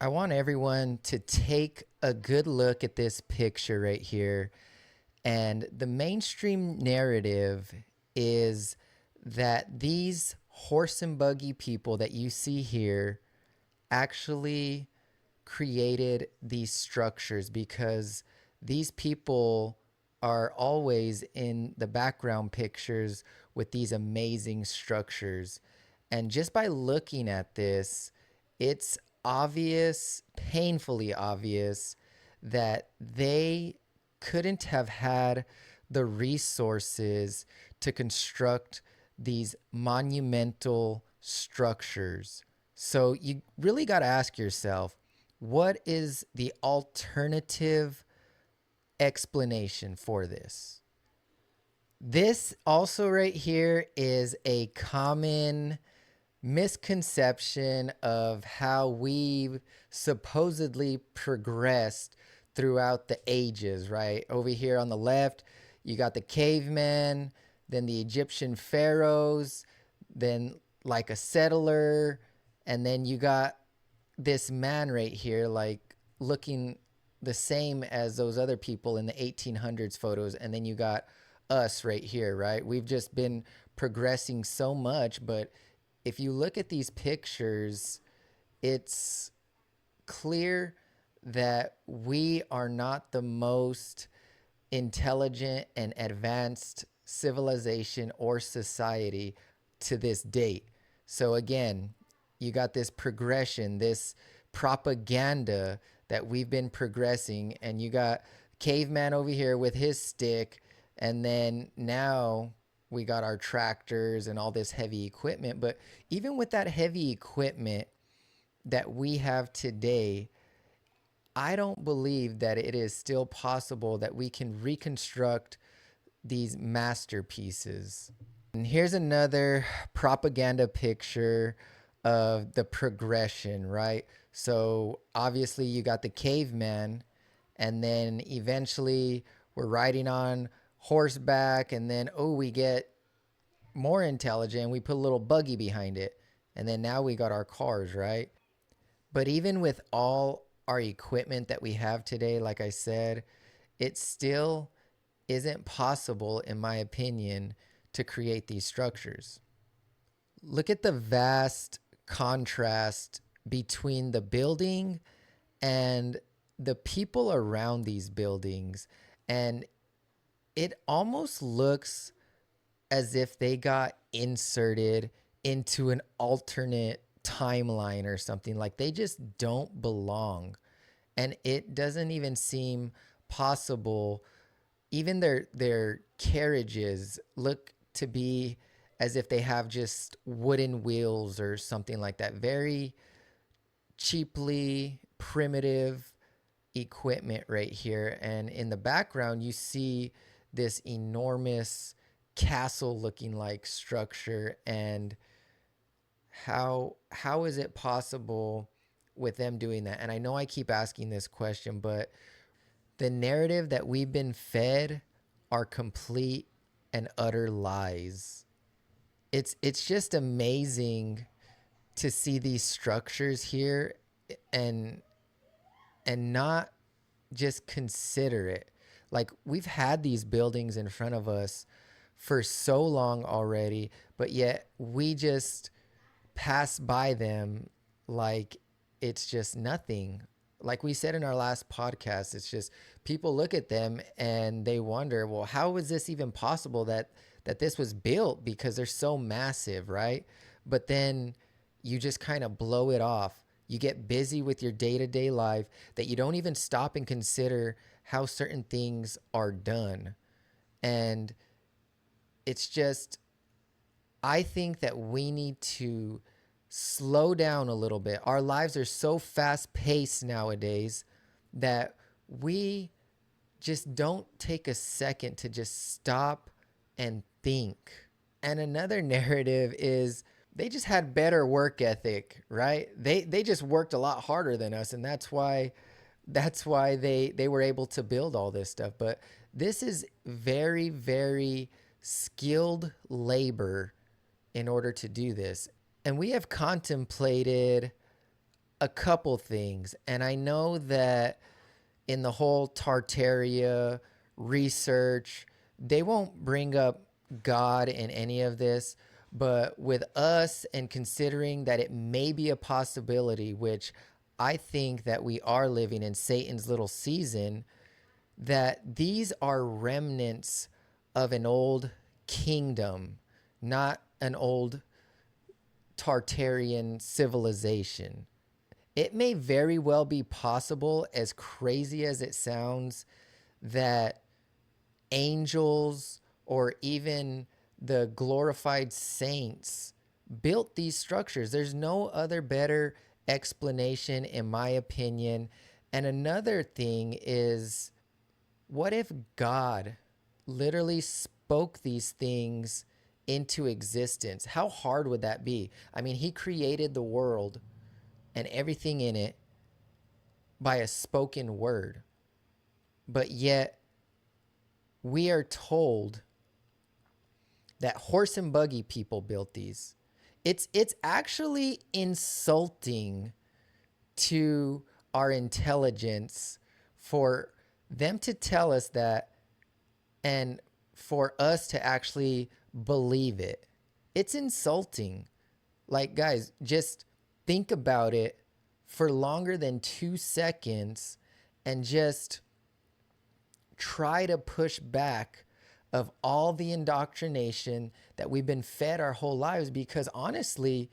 I want everyone to take a good look at this picture right here. And the mainstream narrative is that these horse and buggy people that you see here actually created these structures because these people are always in the background pictures with these amazing structures. And just by looking at this, it's obvious, painfully obvious, that they couldn't have had the resources to construct these monumental structures. So you really got to ask yourself, what is the alternative explanation for this? This also right here is a common misconception of how we've supposedly progressed throughout the ages, right? Over here on the left, you got the caveman, then the Egyptian pharaohs, then like a settler, and then you got this man right here, like looking the same as those other people in the 1800s photos. And then you got us right here, right? We've just been progressing so much. But if you look at these pictures, it's clear that we are not the most intelligent and advanced civilization or society to this date. So again, you got this progression, this propaganda that we've been progressing, and you got caveman over here with his stick, and then now we got our tractors and all this heavy equipment. But even with that heavy equipment that we have today, I don't believe that it is still possible that we can reconstruct these masterpieces. And here's another propaganda picture of the progression, right? So obviously you got the caveman, and then eventually we're riding on horseback, and then we get more intelligent. We put a little buggy behind it, and then now we got our cars, right? But even with all our equipment that we have today, like I said, it still isn't possible, in my opinion, to create these structures. Look at the vast contrast between the building and the people around these buildings. And it almost looks as if they got inserted into an alternate timeline or something. Like they just don't belong. And it doesn't even seem possible. Even their carriages look to be as if they have just wooden wheels or something like that. Very cheaply primitive equipment right here. And in the background, you see this enormous castle looking like structure. And how is it possible with them doing that? And I know I keep asking this question, but the narrative that we've been fed are complete and utter lies. It's just amazing to see these structures here and not just consider it. Like we've had these buildings in front of us for so long already, but yet we just pass by them like it's just nothing. Like we said in our last podcast, it's just people look at them and they wonder, well, how was this even possible that this was built, because they're so massive, right? But then you just kind of blow it off. You get busy with your day-to-day life that you don't even stop and consider how certain things are done. And it's just, I think that we need to slow down a little bit. Our lives are so fast paced nowadays that we just don't take a second to just stop and think. And another narrative is they just had better work ethic, right? They just worked a lot harder than us, and that's why they were able to build all this stuff. But this is very, very skilled labor in order to do this. And we have contemplated a couple things. And I know that in the whole Tartaria research, they won't bring up God in any of this. But with us and considering that it may be a possibility, which I think that we are living in Satan's little season, that these are remnants of an old kingdom, not an old Tartarian civilization. It may very well be possible, as crazy as it sounds, that angels or even the glorified saints built these structures. There's no other better explanation, in my opinion. And another thing is, what if God literally spoke these things into existence? How hard would that be? I mean, He created the world and everything in it by a spoken word. But yet, we are told that horse and buggy people built these. It's actually insulting to our intelligence for them to tell us that and for us to actually believe it. It's insulting. Like, guys, just think about it for longer than 2 seconds and just try to push back of all the indoctrination that we've been fed our whole lives, because honestly,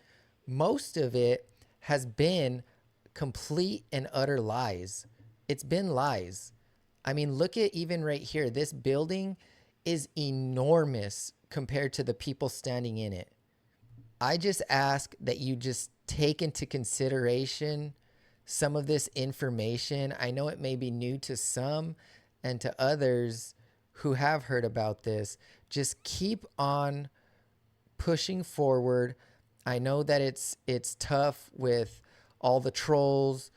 most of it has been complete and utter lies. It's been lies. I mean, look at even right here. This building is enormous compared to the people standing in it. I just ask that you just take into consideration some of this information. I know it may be new to some, and to others who have heard about this, just keep on pushing forward. I know that it's tough with all the trolls,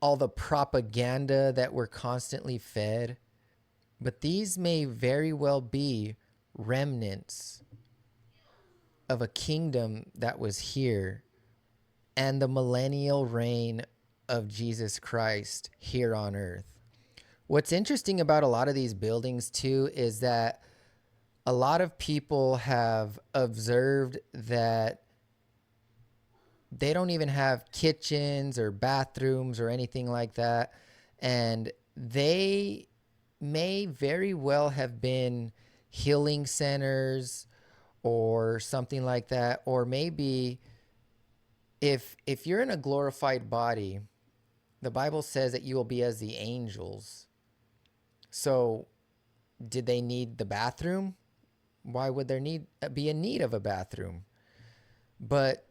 all the propaganda that we're constantly fed, but these may very well be remnants of a kingdom that was here and the millennial reign of Jesus Christ here on earth. What's interesting about a lot of these buildings too is that a lot of people have observed that they don't even have kitchens or bathrooms or anything like that. And they may very well have been healing centers or something like that. Or maybe if you're in a glorified body, the Bible says that you will be as the angels. So did they need the bathroom? Why would there be a need of a bathroom? But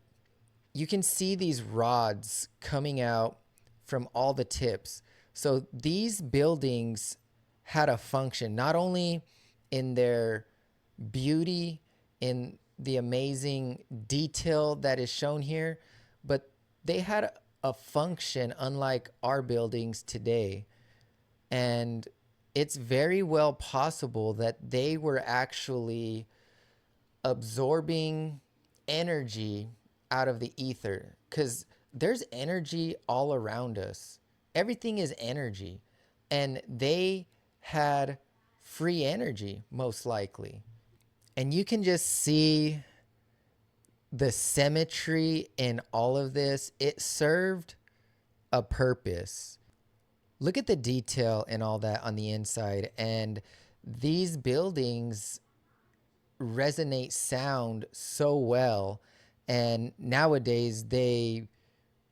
you can see these rods coming out from all the tips. So these buildings had a function, not only in their beauty, in the amazing detail that is shown here, but they had a function unlike our buildings today. And it's very well possible that they were actually absorbing energy out of the ether, because there's energy all around us. Everything is energy. And they had free energy, most likely. And you can just see the symmetry in all of this. It served a purpose. Look at the detail and all that on the inside. And these buildings resonate sound so well. And nowadays they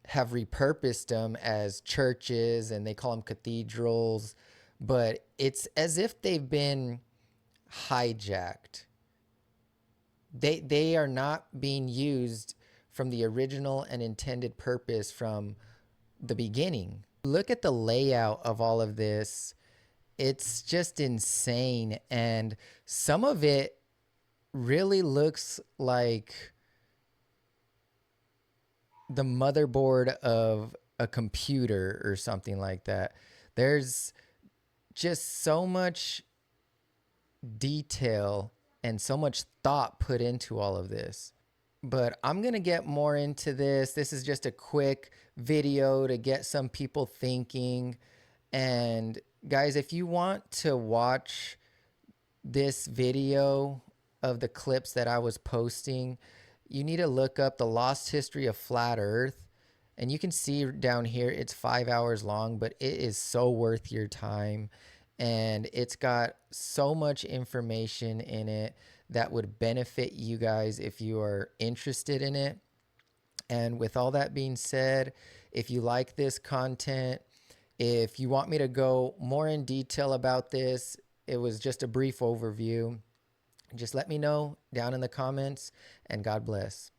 have repurposed them as churches and they call them cathedrals. But it's as if they've been hijacked. They are not being used from the original and intended purpose from the beginning. Look at the layout of all of this. It's just insane. And some of it really looks like the motherboard of a computer or something like that. There's just so much detail and so much thought put into all of this. But I'm going to get more into this. This is just a quick video to get some people thinking. And guys, if you want to watch this video of the clips that I was posting, you need to look up the lost history of flat earth. And you can see down here it's 5 hours long, but it is so worth your time. And it's got so much information in it that would benefit you guys if you are interested in it. And with all that being said, if you like this content, if you want me to go more in detail about this, it was just a brief overview. Just let me know down in the comments, and God bless.